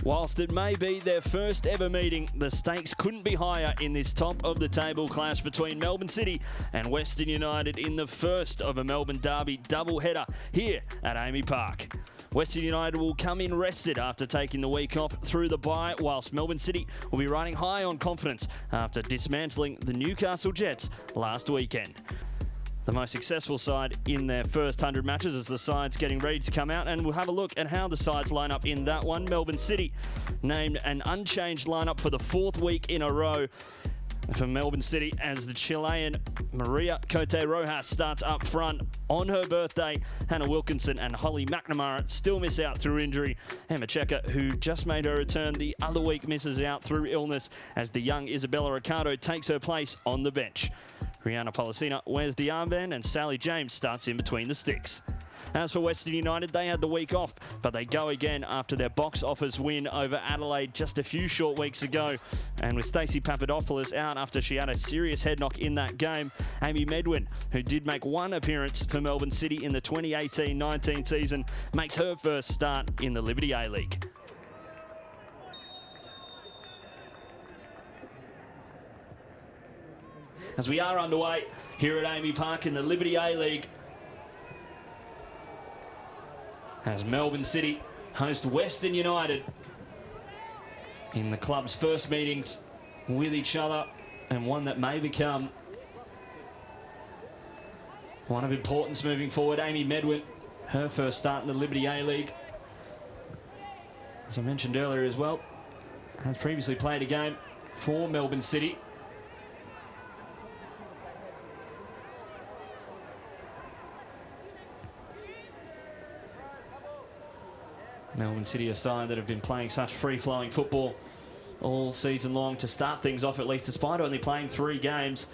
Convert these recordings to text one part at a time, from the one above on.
Whilst it may be their first ever meeting, the stakes couldn't be higher in this top-of-the-table clash between Melbourne City and Western United in the first of a Melbourne derby doubleheader here at AAMI Park. Western United will come in rested after taking the week off through the bye, whilst Melbourne City will be riding high on confidence after dismantling the Newcastle Jets last weekend. The most successful side in their first 100 matches as the sides getting ready to come out, and we'll have a look at how the sides line up in that one. Melbourne City named an unchanged lineup for the fourth week in a row for Melbourne City as the Chilean Maria Cote Rojas starts up front. On her birthday, Hannah Wilkinson and Holly McNamara still miss out through injury. Emma Checker, who just made her return the other week, misses out through illness as the young Isabella Ricardo takes her place on the bench. Rihanna Policina wears the armband and Sally James starts in between the sticks. As for Western United, they had the week off, but they go again after their box office win over Adelaide just a few short weeks ago. And with Stacey Papadopoulos out after she had a serious head knock in that game, Amy Medwin, who did make one appearance for Melbourne City in the 2018-19 season, makes her first start in the Liberty A-League. As we are underway here at AAMI Park in the Liberty A-League, as Melbourne City host Western United in the club's first meetings with each other, and one that may become one of importance moving forward. Amy Medwin, her first start in the Liberty A-League, as I mentioned earlier as well, has previously played a game for Melbourne City. Melbourne City, a side that have been playing such free-flowing football all season long to start things off, at least, despite only playing 3 games.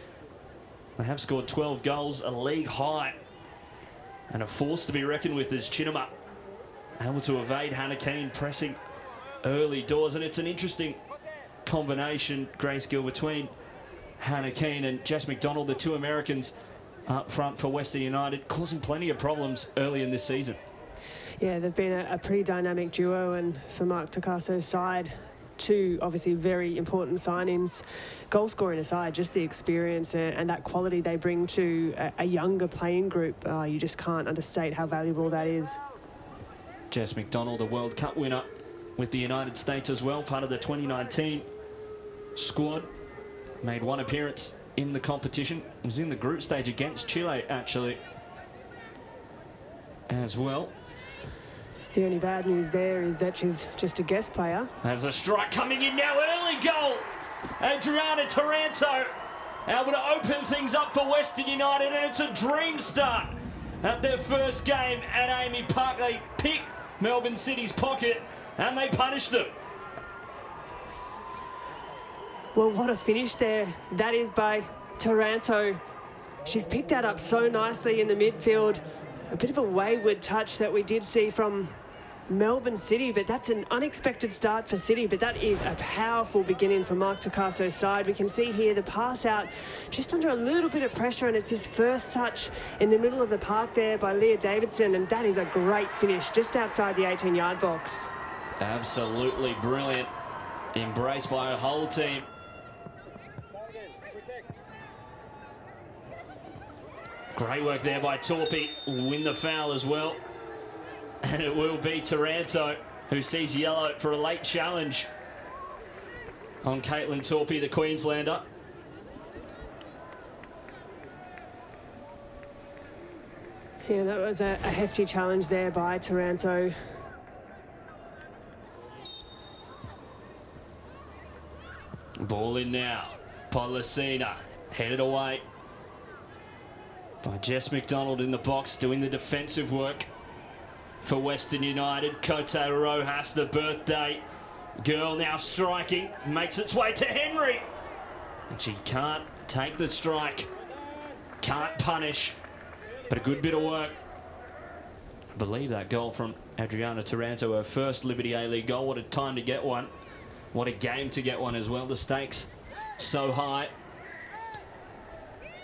They have scored 12 goals, a league high, and a force to be reckoned with as Chinema able to evade Hannah Keane pressing early doors. And it's an interesting combination, Grace Gill, between Hannah Keane and Jess McDonald, the 2 Americans up front for Western United, causing plenty of problems early in this season. Yeah, they've been a pretty dynamic duo, and for Mark Tocasso's side, 2 obviously very important signings. Goal scoring aside, just the experience and that quality they bring to a younger playing group, you just can't understate how valuable that is. Jess McDonald, a World Cup winner with the United States as well, part of the 2019 squad, made 1 appearance in the competition, was in the group stage against Chile actually as well. The only bad news there is that she's just a guest player. There's a strike coming in now, early goal. Adriana Taranto able to open things up for Western United, and it's a dream start at their first game at AAMI Park. They pick Melbourne City's pocket and they punish them. Well, what a finish there. That is by Taranto. She's picked that up so nicely in the midfield. A bit of a wayward touch that we did see from Melbourne City, but that's an unexpected start for City, but that is a powerful beginning for Mark Tocasso's side. We can see here the pass out just under a little bit of pressure, and it's his first touch in the middle of the park there by Leah Davidson, and that is a great finish just outside the 18-yard box. Absolutely brilliant. Embraced by a whole team. Great work there by Torpy. Win the foul as well. And it will be Taranto who sees yellow for a late challenge on Caitlin Torpy, the Queenslander. Yeah, that was a hefty challenge there by Taranto. Ball in now. Policina headed away by Jess McDonald in the box, doing the defensive work for Western United. Cote Rojas, the birthday girl, now striking, makes its way to Henry. And she can't take the strike, can't punish, but a good bit of work. I believe that goal from Adriana Taranto, her first Liberty A-League goal. What a time to get one. What a game to get one as well. The stakes so high.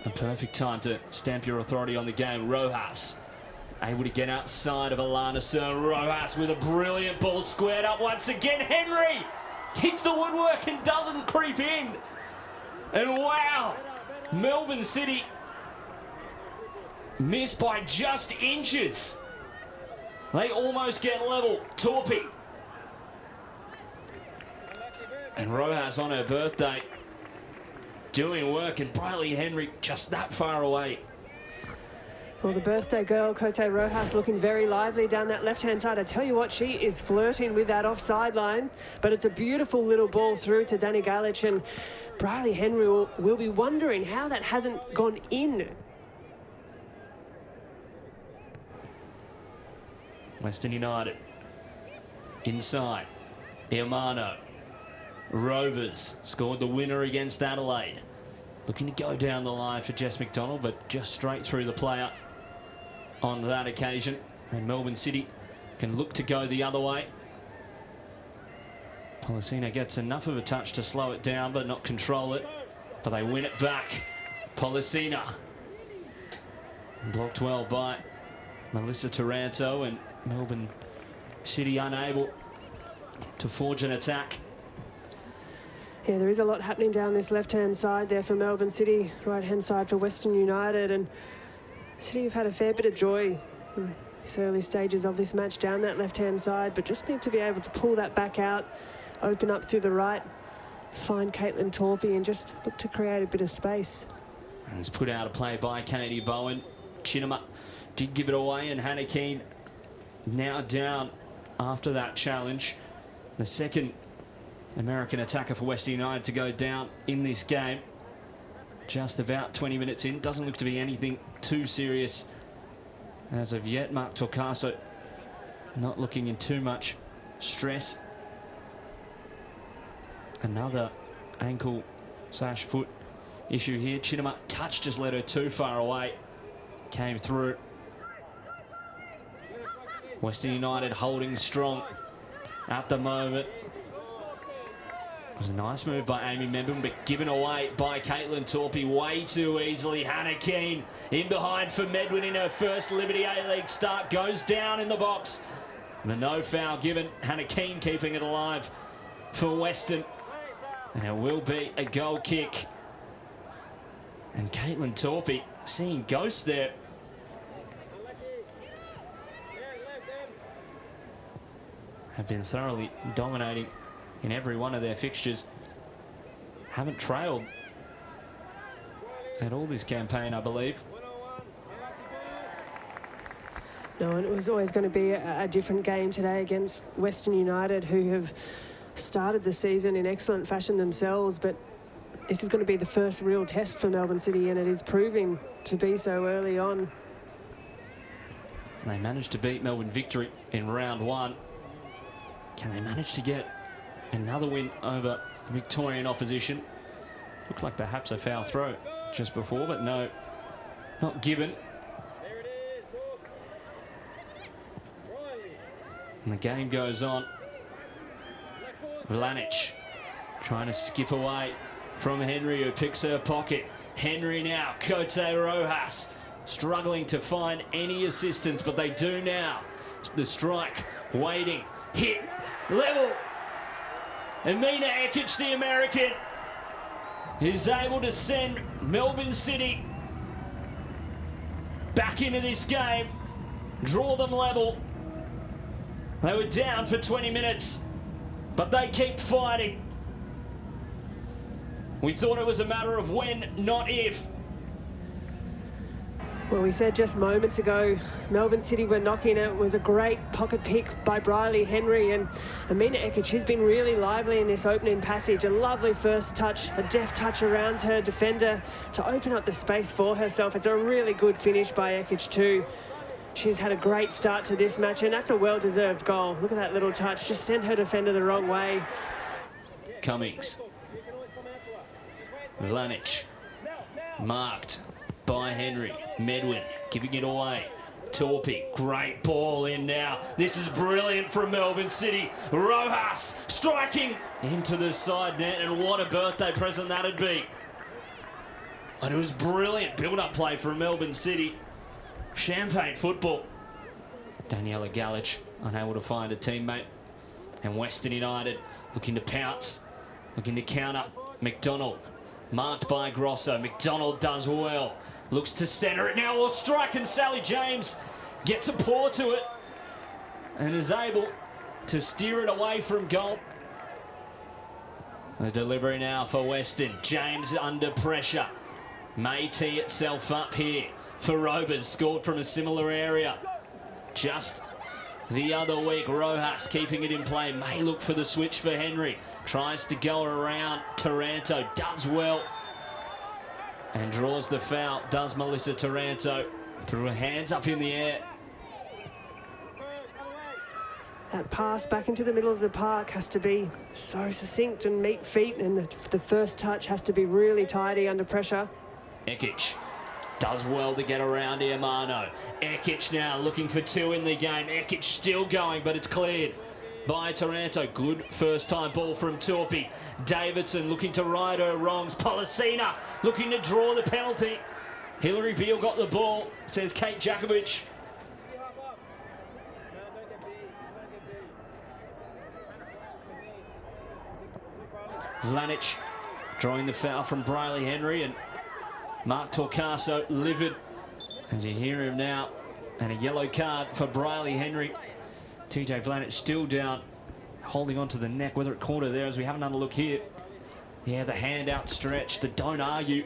A perfect time to stamp your authority on the game. Rojas Able to get outside of Alana Sir. Rojas with a brilliant ball squared up once again. Henry hits the woodwork and doesn't creep in. And wow, Melbourne City missed by just inches. They almost get level. Torpy. And Rojas on her birthday doing work, and Briley Henry just that far away. Well, the birthday girl, Cote Rojas, looking very lively down that left-hand side. I tell you what, she is flirting with that offside line, but it's a beautiful little ball through to Danny Galich, and Briley Henry will be wondering how that hasn't gone in. Western United inside. Iamano. Rovers scored the winner against Adelaide. Looking to go down the line for Jess McDonald, but just straight through the player on that occasion. And Melbourne City can look to go the other way. Pollicina gets enough of a touch to slow it down, but not control it. But they win it back. Pollicina. Blocked well by Melissa Taranto, and Melbourne City unable to forge an attack. Yeah, there is a lot happening down this left-hand side there for Melbourne City, right-hand side for Western United, and City have had a fair bit of joy in these early stages of this match down that left-hand side, but just need to be able to pull that back out, open up through the right, find Caitlin Torpy and just look to create a bit of space. And it's put out a play by Katie Bowen. Chinema did give it away, and Hannah Keane now down after that challenge. The second American attacker for Western United to go down in this game. Just about 20 minutes in. Doesn't look to be anything too serious as of yet. Mark Torcaso not looking in too much stress. Another ankle/foot issue here. Chinema touch just led her too far away. Came through. Western United holding strong at the moment. It was a nice move by Amy Melbourne, but given away by Caitlin Torpy way too easily. Hannah Keane in behind for Medwin in her first Liberty A-League start. Goes down in the box. The no foul given. Hannah Keane keeping it alive for Western. And it will be a goal kick. And Caitlin Torpy seeing ghosts there. Have been thoroughly dominating in every one of their fixtures. Haven't trailed at all this campaign, I believe. No, and it was always going to be a different game today against Western United, who have started the season in excellent fashion themselves, but this is going to be the first real test for Melbourne City, and it is proving to be so early on. They managed to beat Melbourne Victory in round one. Can they manage to get another win over Victorian opposition? Looked like perhaps a foul throw just before, but no, not given. And the game goes on. Vlanic trying to skip away from Henry, who picks her pocket. Henry now, Cote Rojas struggling to find any assistance, but they do now. The strike, waiting, hit, level. And Mina Ekic, the American, is able to send Melbourne City back into this game, draw them level. They were down for 20 minutes, but they keep fighting. We thought it was a matter of when, not if. Well, we said just moments ago, Melbourne City were knocking it. It was a great pocket pick by Briley Henry, and Amina Ekic, she's been really lively in this opening passage. A lovely first touch, a deft touch around her defender to open up the space for herself. It's a really good finish by Ekic too. She's had a great start to this match, and that's a well-deserved goal. Look at that little touch, just sent her defender the wrong way. Cummings. Vlanic. Marked by Henry. Medwin giving it away. Torpy, great ball in now. This is brilliant from Melbourne City. Rojas striking into the side net, and what a birthday present that'd be. And it was brilliant build-up play from Melbourne City. Champagne football Daniela Galich unable to find a teammate. And Western United looking to pounce, looking to counter. McDonald, marked by Grosso. McDonald does well. Looks to centre it now, or strike, and Sally James gets a paw to it and is able to steer it away from goal. The delivery now for Western. James under pressure. May tee itself up here for Rovers. Scored from a similar area just the other week. Rojas keeping it in play. May look for the switch for Henry. Tries to go around Taranto. Does well. And draws the foul. Does Melissa Taranto. Threw her hands up in the air. That pass back into the middle of the park has to be so succinct and meet feet, and the first touch has to be really tidy under pressure. Ekic does well to get around Iamano. Ekic now looking for two in the game. Ekic still going, but it's cleared by Taranto. Good first time ball from Torpy. Davidson looking to right her wrongs. Policina looking to draw the penalty. Hillary Beale got the ball, says Kate Jakovic. Vlanic drawing the foul from Briley Henry, and Mark Torcaso livid as you hear him now. And a yellow card for Briley Henry. TJ Vlanic still down, holding on to the neck, whether it caught her there as we have another look here. Yeah, the hand outstretched, the don't argue.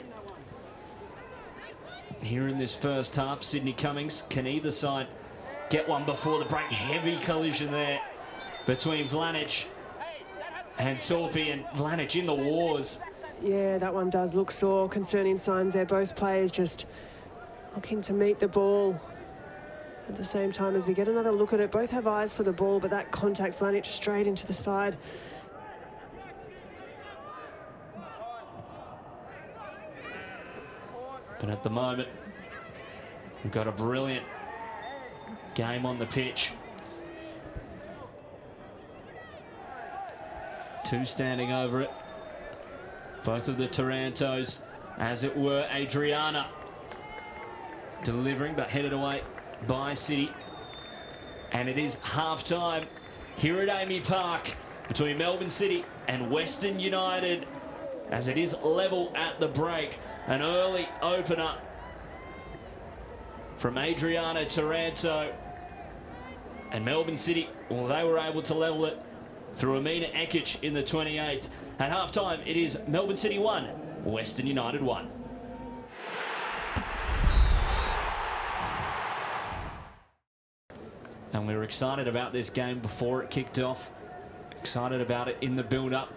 Here in this first half, Sydney Cummings can either side get one before the break. Heavy collision there between Vlanic and Torpy, and Vlanic in the wars. Yeah, that one does look sore. Concerning signs there. Both players just looking to meet the ball at the same time as we get another look at it. Both have eyes for the ball, but that contact, Vlanic straight into the side. But at the moment, we've got a brilliant game on the pitch. Two standing over it. Both of the Tarantos, as it were. Adriana delivering, but headed away by City. And it is half-time here at Amy Park between Melbourne City and Western United, as it is level at the break. An early opener from Adriana Taranto. And Melbourne City, well, they were able to level it through Amina Ekic in the 28th. At half-time, it is Melbourne City 1, Western United 1. And we were excited about this game before it kicked off. Excited about it in the build-up.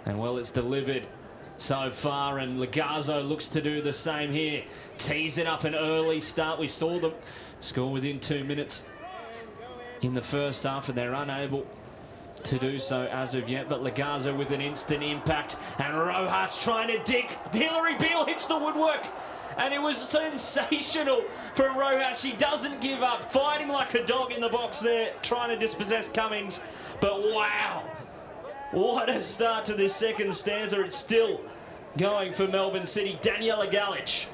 And, well, it's delivered so far, and Legazzo looks to do the same here. Tease it up an early start. We saw them score within 2 minutes in the first half, and they're unable to do so as of yet. But Legazzo with an instant impact, and Rojas trying to dig. Hillary Beale hits the woodwork, and it was sensational from Rojas. She doesn't give up, fighting like a dog in the box there, trying to dispossess Cummings. But wow, what a start to this second stanza. It's still going for Melbourne City. Daniela Galich,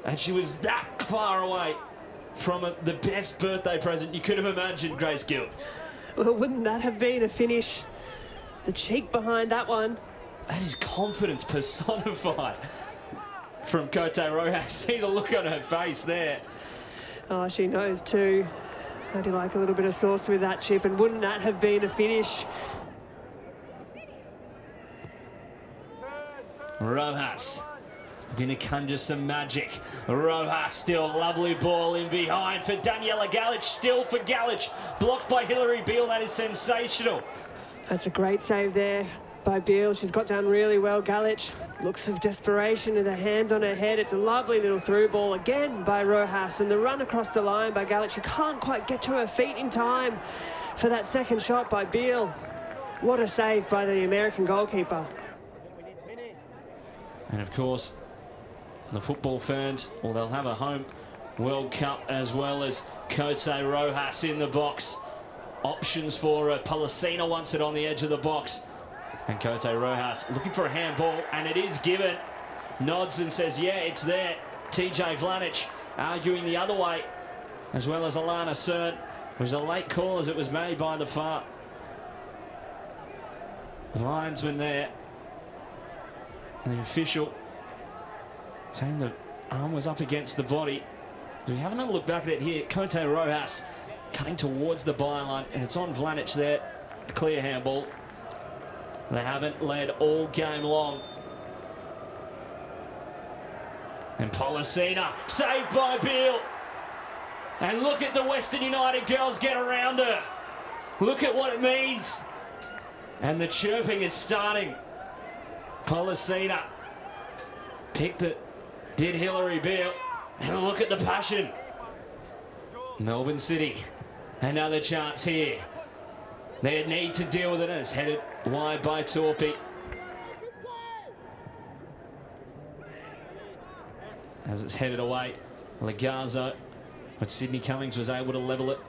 and she was that far away from the best birthday present you could have imagined, Grace Gill. Well, wouldn't that have been a finish? The cheek behind that one. That is confidence personified from Cote Rojas. See the look on her face there. Oh, she knows too. I do like a little bit of sauce with that chip, and wouldn't that have been a finish? Rojas going to conjure some magic. Rojas still, lovely ball in behind for Daniela Galich, still for Galich, blocked by Hillary Beale. That is sensational. That's a great save there by Beale. She's got down really well. Galich, looks of desperation with her hands on her head. It's a lovely little through ball again by Rojas, and the run across the line by Galich. She can't quite get to her feet in time for that second shot by Beale. What a save by the American goalkeeper. And of course, the football fans, well, they'll have a home World Cup as well as Cote Rojas in the box. Options for Policina wants it on the edge of the box. And Cote Rojas looking for a handball, and it is given. Nods and says, yeah, it's there. TJ Vlanic arguing the other way, as well as Alana Cern. It was a late call as it was made by the far linesman there. The official saying the arm was up against the body. We have another look back at it here. Cote Rojas cutting towards the byline, and it's on Vlanic there. Clear handball. They haven't led all game long. And Policina saved by Beale. And look at the Western United girls get around her. Look at what it means. And the chirping is starting. Policina picked it. Did Hillary Beale. And look at the passion. Melbourne City, another chance here. They need to deal with it as headed wide by Torpy. As it's headed away, Legazzo, but Sydney Cummings was able to level it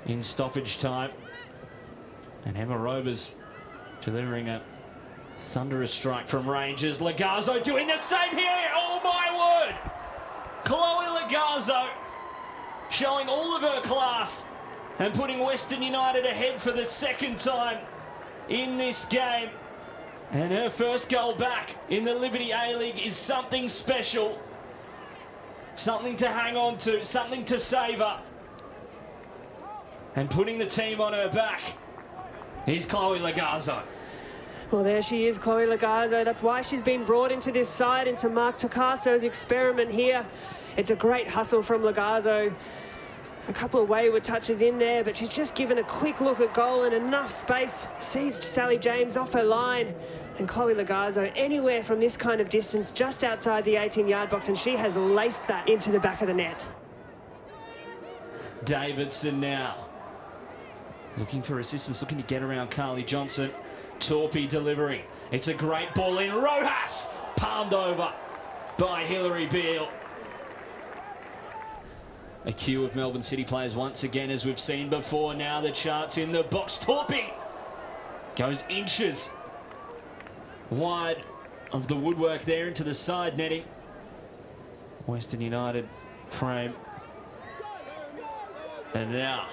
in stoppage time. And Emma Rovers delivering a thunderous strike from Rangers. Legazzo doing the same here. Oh my word! Chloe Legazzo showing all of her class and putting Western United ahead for the second time in this game. And her first goal back in the Liberty A-League is something special. Something to hang on to, something to savour. And putting the team on her back is Chloe Legazzo. Well, there she is, Chloe Legazzo. That's why she's been brought into this side, into Mark Tocasso's experiment here. It's a great hustle from Legazzo. A couple of wayward touches in there, but she's just given a quick look at goal and enough space. Sees Sally James off her line. And Chloe Legazzo anywhere from this kind of distance, just outside the 18-yard box, and she has laced that into the back of the net. Davidson now looking for assistance, looking to get around Carly Johnson. Torpy delivering. It's a great ball in. Rojas palmed over by Hillary Beale. A queue of Melbourne City players once again, as we've seen before. Now the charts in the box. Torpy goes inches wide of the woodwork there into the side netting. Western United frame. And now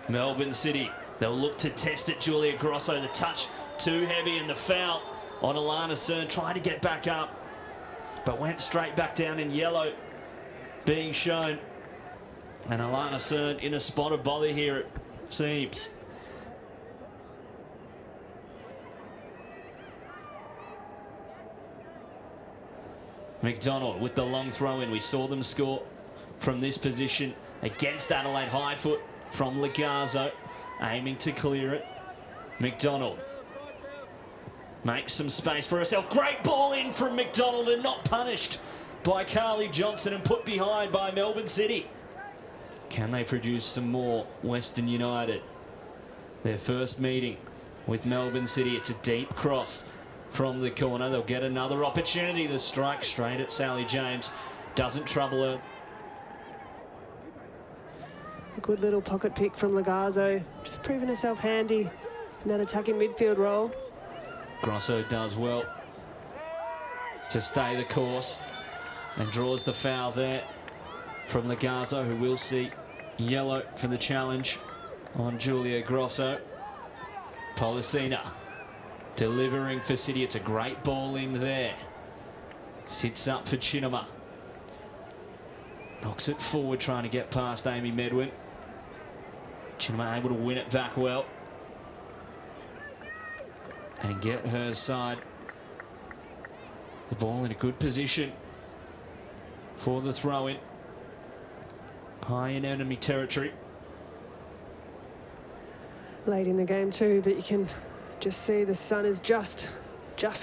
Melbourne City, they'll look to test it. Julia Grosso, the touch too heavy, and the foul on Alana Cern, trying to get back up, but went straight back down in yellow being shown. And Alana Cern in a spot of bother here, it seems. McDonald with the long throw in. We saw them score from this position against Adelaide. High foot from Legazzo, aiming to clear it. McDonald makes some space for herself. Great ball in from McDonald, and not punished by Carly Johnson and put behind by Melbourne City. Can they produce some more? Western United, their first meeting with Melbourne City. It's a deep cross from the corner. They'll get another opportunity. The strike straight at Sally James doesn't trouble her. A good little pocket pick from Legazzo, just proving herself handy in that attacking midfield role. Grosso does well to stay the course and draws the foul there from Legazzo, who will see yellow for the challenge on Julia Grosso. Policina delivering for City. It's a great ball in there. Sits up for Chinema. Knocks it forward, trying to get past Amy Medwin. Chinema able to win it back well and get her side the ball in a good position for the throw-in. High in enemy territory. Late in the game too, but you can just see the sun is just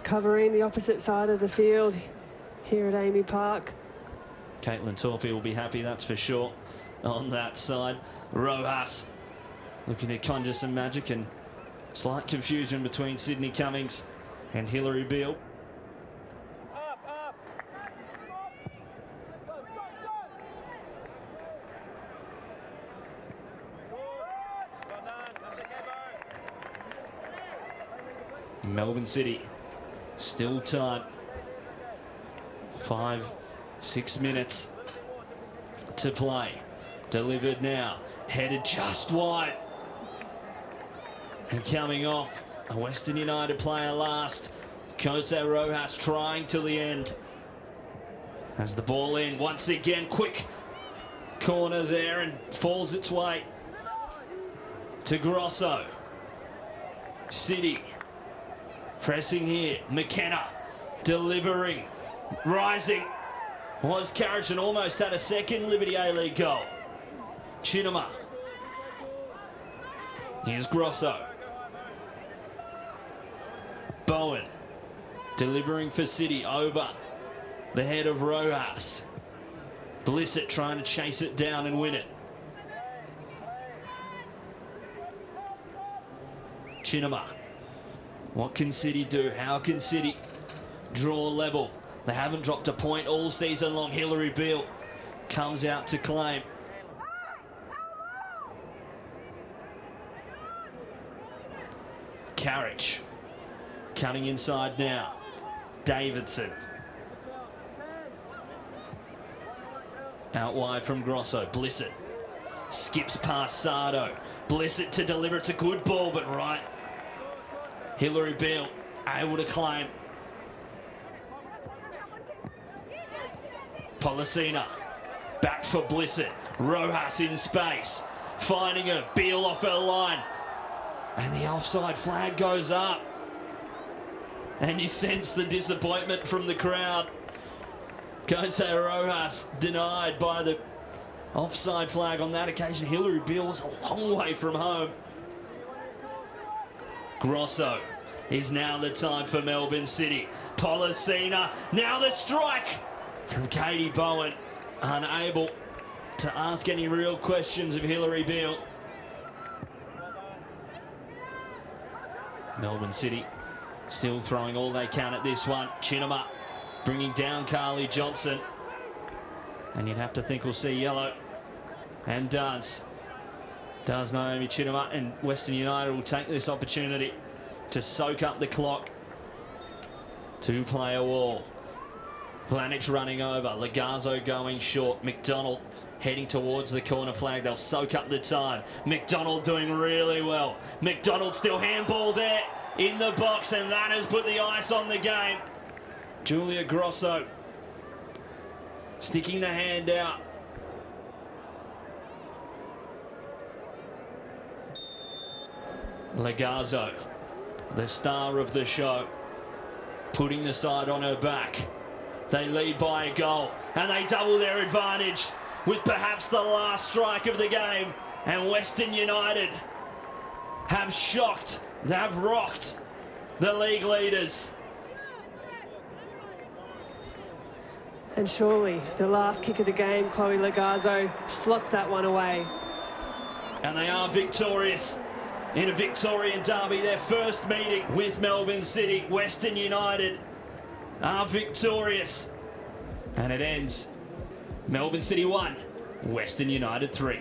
covering the opposite side of the field here at Amy Park. Caitlin Torpy will be happy, that's for sure, on that side. Rojas looking to conjure some magic, and slight confusion between Sydney Cummings and Hillary Beale. Melbourne City, still time. 5-6 minutes to play. Delivered now, headed just wide. And coming off, a Western United player last. Jose Rojas trying till the end. As the ball in, once again, quick corner there and falls its way to Grosso. City pressing here, McKenna delivering, rising. Was Carrigan almost had a second Liberty A-League goal. Chinema. Here's Grosso. Bowen delivering for City over the head of Rojas. Blissett trying to chase it down and win it. Chinema. What can City do? How can City draw level? They haven't dropped a point all season long. Hillary Beale comes out to claim. Carriage cutting inside now. Davidson. Out wide from Grosso. Blissett skips past Sardo. Blissett to deliver. It's a good ball, but right. Hillary Beale able to claim. Policina back for Blissett. Rojas in space. Finding her. Beale off her line. And the offside flag goes up. And you sense the disappointment from the crowd. Jose Rojas denied by the offside flag on that occasion. Hillary Beale was a long way from home. Grosso is now the time for Melbourne City. Policina, now the strike from Katie Bowen. Unable to ask any real questions of Hillary Beale. Melbourne City still throwing all they can at this one. Chinema bringing down Carly Johnson. And you'd have to think we'll see yellow. And does Naomi Chinema, and Western United will take this opportunity to soak up the clock. Two-player wall. Planich running over. Legazzo going short. McDonald heading towards the corner flag. They'll soak up the time. McDonald doing really well. McDonald still handball there in the box, and that has put the ice on the game. Julia Grosso sticking the hand out. Legazzo, the star of the show, putting the side on her back. They lead by a goal, and they double their advantage with perhaps the last strike of the game. And Western United have shocked, they have rocked the league leaders. And surely the last kick of the game, Chloe Legazzo slots that one away. And they are victorious in a Victorian derby, their first meeting with Melbourne City. Western United are victorious. And it ends Melbourne City 1, Western United 3.